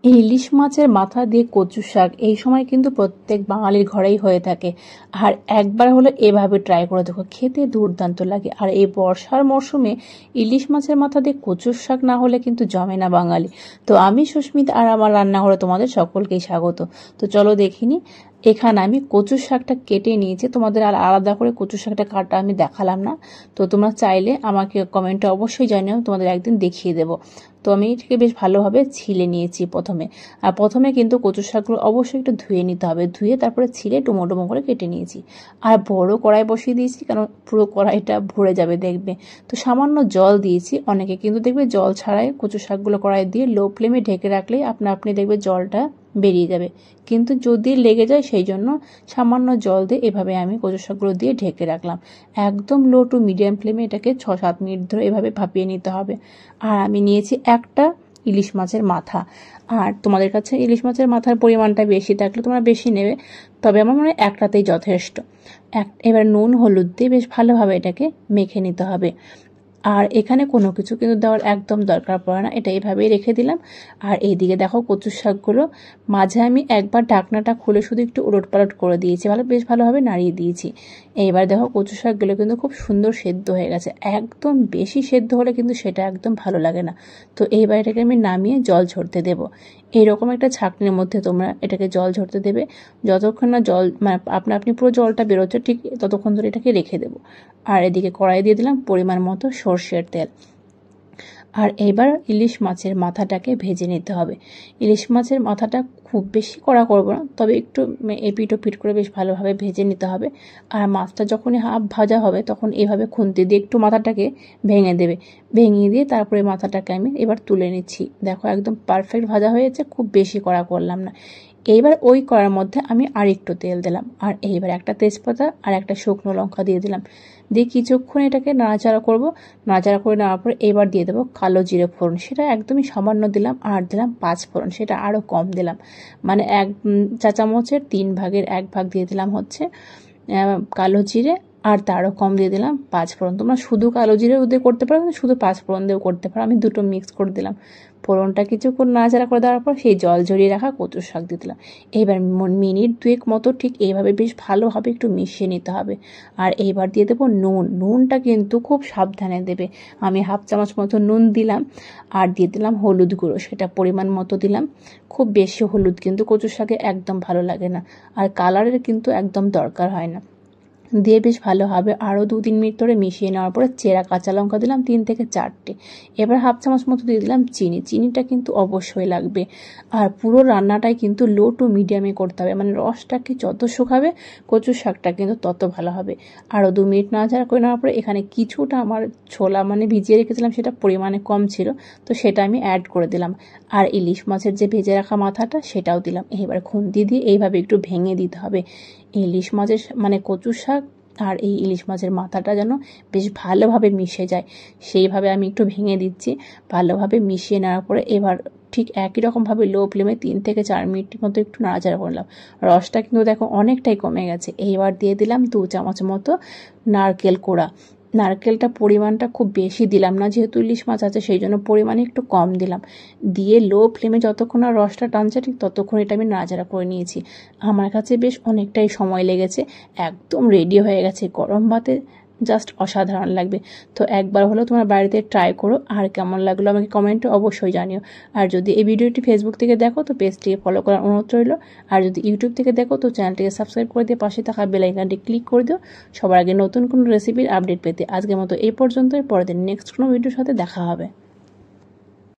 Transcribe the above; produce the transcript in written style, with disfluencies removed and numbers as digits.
ইলিশ মাছের মাথা দিয়ে কচু শাক এই সময় কিন্তু প্রত্যেক বাঙালির ঘরেই হয়ে থাকে। আর একবার হলে এভাবে ট্রাই করে দেখো, খেতে দুর্দান্ত লাগে। আর এই বর্ষার মরশুমে ইলিশ মাছের মাথা দিয়ে কচুর শাক না হলে কিন্তু জমে না বাঙালি। তো আমি সুস্মিতা আর আমার রান্নাঘরে তোমাদের সকলকেই স্বাগত। তো চলো দেখিনি। এখানে আমি কচুর শাকটা কেটে নিয়েছি, তোমাদের আর আলাদা করে কচুর শাকটা কাটা আমি দেখালাম না। তো তোমরা চাইলে আমাকে কমেন্টে অবশ্যই জানিও, তোমাদের একদিন দেখিয়ে দেবো। তো আমি এটাকে বেশ ভালোভাবে ছিলে নিয়েছি প্রথমে। আর প্রথমে কিন্তু কচু শাকগুলো অবশ্যই একটু ধুয়ে নিতে হবে, ধুয়ে তারপরে ছিলে ডুমো ডুমো করে কেটে নিয়েছি। আর বড় কড়াই বসিয়ে দিয়েছি, কারণ পুরো কড়াইটা ভরে যাবে দেখবে। তো সামান্য জল দিয়েছি, অনেকে কিন্তু দেখবে জল ছাড়াই কচু শাকগুলো কড়াই দিয়ে লো ফ্লেমে ঢেকে রাখলেই আপনি দেখবে জলটা বেরিয়ে যাবে। কিন্তু যদি লেগে যায় সেই জন্য সামান্য জল দিয়ে এভাবে আমি কচু শাকগুলো দিয়ে ঢেকে রাখলাম। একদম লো টু মিডিয়াম ফ্লেমে এটাকে 6-7 মিনিট ধরে এভাবে ভাপিয়ে নিতে হবে। আর আমি নিয়েছি একটা ইলিশ মাছের মাথা। আর তোমাদের কাছে ইলিশ মাছের মাথার পরিমাণটা বেশি থাকলে তোমরা বেশি নেবে, তবে আমার মনে হয় একটাতেই যথেষ্ট। এবার নুন হলুদ দিয়ে বেশ ভালোভাবে এটাকে মেখে নিতে হবে। আর এখানে কোনো কিছু কিন্তু দেওয়ার একদম দরকার পড়ে না, এটা এইভাবেই রেখে দিলাম। আর এইদিকে দেখো কচুর শাকগুলো মাঝে আমি একবার ঢাকনাটা খুলে শুধু একটু উলটপালট করে দিয়েছি, বেশ ভালোভাবে নাড়িয়ে দিয়েছি। এইবার দেখো কচু শাকগুলো কিন্তু খুব সুন্দর সেদ্ধ হয়ে গেছে। একদম বেশি সেদ্ধ হলে কিন্তু সেটা একদম ভালো লাগে না। তো এইবার এটাকে আমি নামিয়ে জল ঝরতে দেবো। এইরকম একটা ছাঁকনির মধ্যে তোমরা এটাকে জল ঝরতে দেবে। যতক্ষণ না জল আপনি পুরো জলটা বেরোচ্ছে ঠিক ততক্ষণ ধরে এটাকে রেখে দেবো। আর এদিকে কড়াই দিয়ে দিলাম পরিমাণ মতো সর্ষের তেল। আর এবার ইলিশ মাছের মাথাটাকে ভেজে নিতে হবে। ইলিশ মাছের মাথাটা খুব বেশি কড়া করবো না, তবে একটু এপিট ওপিট করে বেশ ভালোভাবে ভেজে নিতে হবে। আর মাছটা যখনই হাফ ভাজা হবে তখন এইভাবে খুন্তি দিয়ে একটু মাথাটাকে ভেঙে দেবে। ভেঙে দিয়ে তারপরে মাথাটাকে আমি এবার তুলে নিচ্ছি। দেখো একদম পারফেক্ট ভাজা হয়েছে, খুব বেশি কড়া করলাম না। এইবার ওই কড়ার মধ্যে আমি আর একটু তেল দিলাম। আর এইবার একটা তেজপাতা আর একটা শুকনো লঙ্কা দিয়ে দিলাম। দিয়ে কিছুক্ষণ এটাকে নাড়াচাড়া করব। নাড়াচাড়া করে নেওয়ার পর এবার দিয়ে দেবো কালো জিরে ফোড়ন, সেটা একদমই সামান্য দিলাম। আর দিলাম 5 ফোড়ন, সেটা আরও কম দিলাম। মানে 1 চা চামচের 3 ভাগের 1 ভাগ দিয়ে দিলাম হচ্ছে কালো জিরে, আর তারও কম দিয়ে দিলাম 5 ফোড়ন। তোমরা শুধু কালো জিরে দিয়ে করতে পারো, শুধু 5 ফোড়ন দিয়েও করতে পারো। আমি দুটো মিক্স করে দিলাম। ফোড়নটা কিছুক্ষণ নাড়াচাড়া করে দেওয়ার পর সেই জল ঝরিয়ে রাখা কচুর শাক দিয়ে দিলাম। এবার মিনিট 2 মতো ঠিক এইভাবে বেশ ভালোভাবে একটু মিশিয়ে নিতে হবে। আর এইবার দিয়ে দেবো নুন। নুনটা কিন্তু খুব সাবধানে দেবে। আমি হাফ চামচ মতো নুন দিলাম। আর দিয়ে দিলাম হলুদ গুঁড়ো, সেটা পরিমাণ মতো দিলাম। খুব বেশি হলুদ কিন্তু কচুর শাকে একদম ভালো লাগে না, আর কালারের কিন্তু একদম দরকার হয় না। দিয়ে বেশ ভালোভাবে আরও 2-3 মিনিট ধরে মিশিয়ে নেওয়ার পরে চেরা কাঁচা লঙ্কা দিলাম 3 থেকে 4টে। এবার হাফ চামচ মতো দিয়ে দিলাম চিনি। চিনিটা কিন্তু অবশ্যই লাগবে। আর পুরো রান্নাটাই কিন্তু লো টু মিডিয়ামে করতে হবে, মানে রসটাকে যত শুকাবে কচুর শাকটা কিন্তু তত ভালো হবে। আরও 2 মিনিট নাড়াচাড়া করে নেওয়ার পরে এখানে কিছুটা আমার ছোলা ভিজিয়ে রেখেছিলাম, সেটা পরিমাণে কম ছিল, তো সেটা আমি অ্যাড করে দিলাম। আর ইলিশ মাছের যে ভেজে রাখা মাথাটা সেটাও দিলাম। এবার খুন্তি দিয়ে এইভাবে একটু ভেঙে দিতে হবে। ইলিশ মাছের কচু শাক আর এই ইলিশ মাছের মাথাটা যেন বেশ ভালোভাবে মিশে যায়, সেইভাবে আমি একটু ভেঙে দিচ্ছি। ভালোভাবে মিশিয়ে নেওয়ার পরে এবার ঠিক একই রকমভাবে লো ফ্লেমে 3 থেকে 4 মিনিট মতো একটু নাড়াচাড়া করলাম। রসটা কিন্তু দেখো অনেকটাই কমে গেছে। এইবার দিয়ে দিলাম 2 চামচ মতো নারকেল কোড়া। নারকেলটা পরিমাণটা খুব বেশি দিলাম না, যেহেতু ইলিশ মাছ আছে সেই জন্য পরিমাণে একটু কম দিলাম। দিয়ে লো ফ্লেমে যতক্ষণ না রসটা টানছে ঠিক ততক্ষণ এটা আমি নাড়াচাড়া করে নিয়েছি। আমার কাছে বেশ অনেকটাই সময় লেগেছে। একদম রেডি হয়ে গেছে, গরম ভাতে জাস্ট অসাধারণ লাগবে। তো একবার হলেও তোমার বাড়িতে ট্রাই করো, আর কেমন লাগলো আমাকে কমেন্টে অবশ্যই জানিও। আর যদি এই ভিডিওটি ফেসবুক থেকে দেখো তো পেজটিকে ফলো করার অনুরোধ রইল। আর যদি ইউটিউব থেকে দেখো তো চ্যানেলটিকে সাবস্ক্রাইব করে দিয়ে পাশে থাকা বেল আইকনটি ক্লিক করে দিও সবার আগে নতুন কোনো রেসিপির আপডেট পেতে। আজকের মতো এই পর্যন্তই, পরের দিন নেক্সট কোনো ভিডিওর সাথে দেখা হবে।